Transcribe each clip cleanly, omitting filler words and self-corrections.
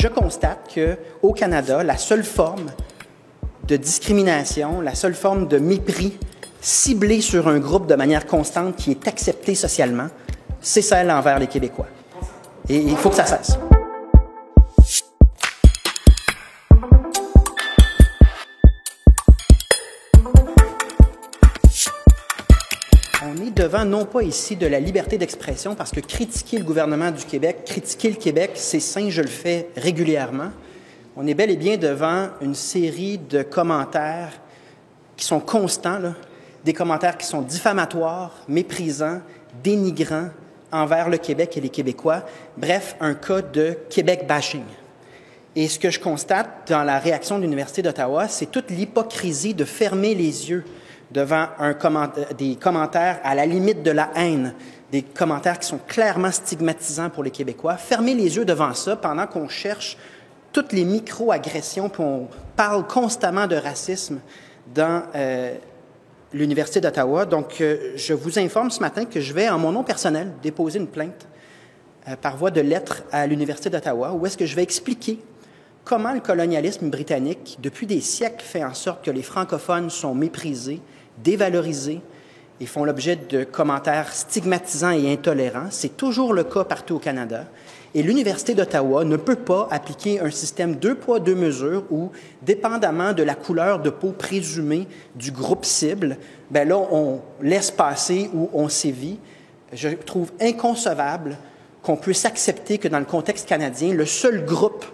Je constate qu'au Canada, la seule forme de discrimination, la seule forme de mépris ciblé sur un groupe de manière constante qui est accepté socialement, c'est celle envers les Québécois. Et il faut que ça cesse. On est devant, non pas ici, de la liberté d'expression, parce que critiquer le gouvernement du Québec, critiquer le Québec, c'est sain, je le fais régulièrement. On est bel et bien devant une série de commentaires qui sont constants, là, des commentaires qui sont diffamatoires, méprisants, dénigrants envers le Québec et les Québécois. Bref, un cas de Québec bashing. Et ce que je constate dans la réaction de l'Université d'Ottawa, c'est toute l'hypocrisie de fermer les yeux devant des commentaires à la limite de la haine, des commentaires qui sont clairement stigmatisants pour les Québécois. Fermer les yeux devant ça pendant qu'on cherche toutes les micro-agressions, puis on parle constamment de racisme dans l'Université d'Ottawa. Donc, je vous informe ce matin que je vais, en mon nom personnel, déposer une plainte par voie de lettre à l'Université d'Ottawa, où est-ce que je vais expliquer comment le colonialisme britannique, depuis des siècles, fait en sorte que les francophones sont méprisés, dévalorisés et font l'objet de commentaires stigmatisants et intolérants. C'est toujours le cas partout au Canada. Et l'Université d'Ottawa ne peut pas appliquer un système deux poids, deux mesures où, dépendamment de la couleur de peau présumée du groupe cible, ben là, on laisse passer ou on sévit. Je trouve inconcevable qu'on puisse accepter que dans le contexte canadien, le seul groupe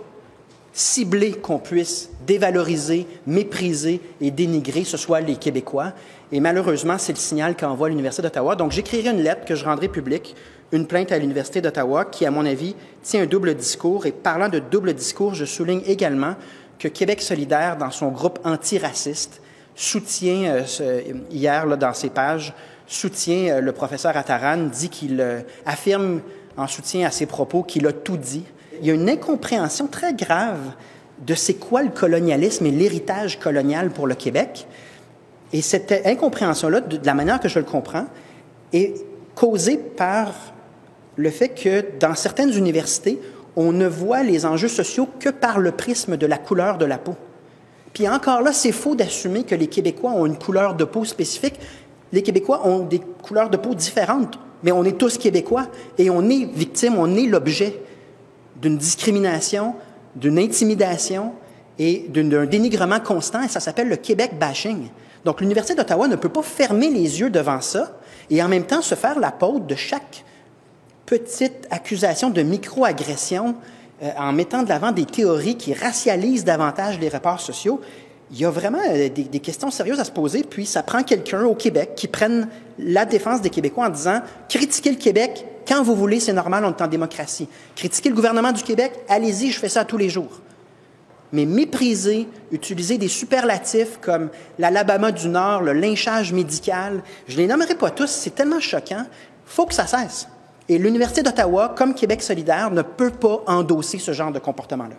ciblé qu'on puisse dévaloriser, mépriser et dénigrer, ce soit les Québécois. Et malheureusement, c'est le signal qu'envoie l'Université d'Ottawa. Donc, j'écrirai une lettre que je rendrai publique, une plainte à l'Université d'Ottawa qui, à mon avis, tient un double discours. Et parlant de double discours, je souligne également que Québec solidaire, dans son groupe antiraciste, soutient, hier, là, dans ses pages, soutient le professeur Attaran, dit qu'il affirme en soutien à ses propos qu'il a tout dit. Il y a une incompréhension très grave de c'est quoi le colonialisme et l'héritage colonial pour le Québec. Et cette incompréhension-là, de la manière que je le comprends, est causée par le fait que dans certaines universités, on ne voit les enjeux sociaux que par le prisme de la couleur de la peau. Puis encore là, c'est faux d'assumer que les Québécois ont une couleur de peau spécifique. Les Québécois ont des couleurs de peau différentes, mais on est tous Québécois et on est victime, on est l'objet d'une discrimination, d'une intimidation et d'un dénigrement constant, et ça s'appelle le Québec bashing. Donc, l'Université d'Ottawa ne peut pas fermer les yeux devant ça et en même temps se faire la peau de chaque petite accusation de micro-agression en mettant de l'avant des théories qui racialisent davantage les rapports sociaux. Il y a vraiment des questions sérieuses à se poser, puis ça prend quelqu'un au Québec qui prenne la défense des Québécois en disant « Critiquez le Québec quand vous voulez, c'est normal, on est en démocratie. Critiquez le gouvernement du Québec, allez-y, je fais ça tous les jours. » Mais mépriser, utiliser des superlatifs comme l'Alabama du Nord, le lynchage médical, je ne les nommerai pas tous, c'est tellement choquant, il faut que ça cesse. Et l'Université d'Ottawa, comme Québec solidaire, ne peut pas endosser ce genre de comportement-là.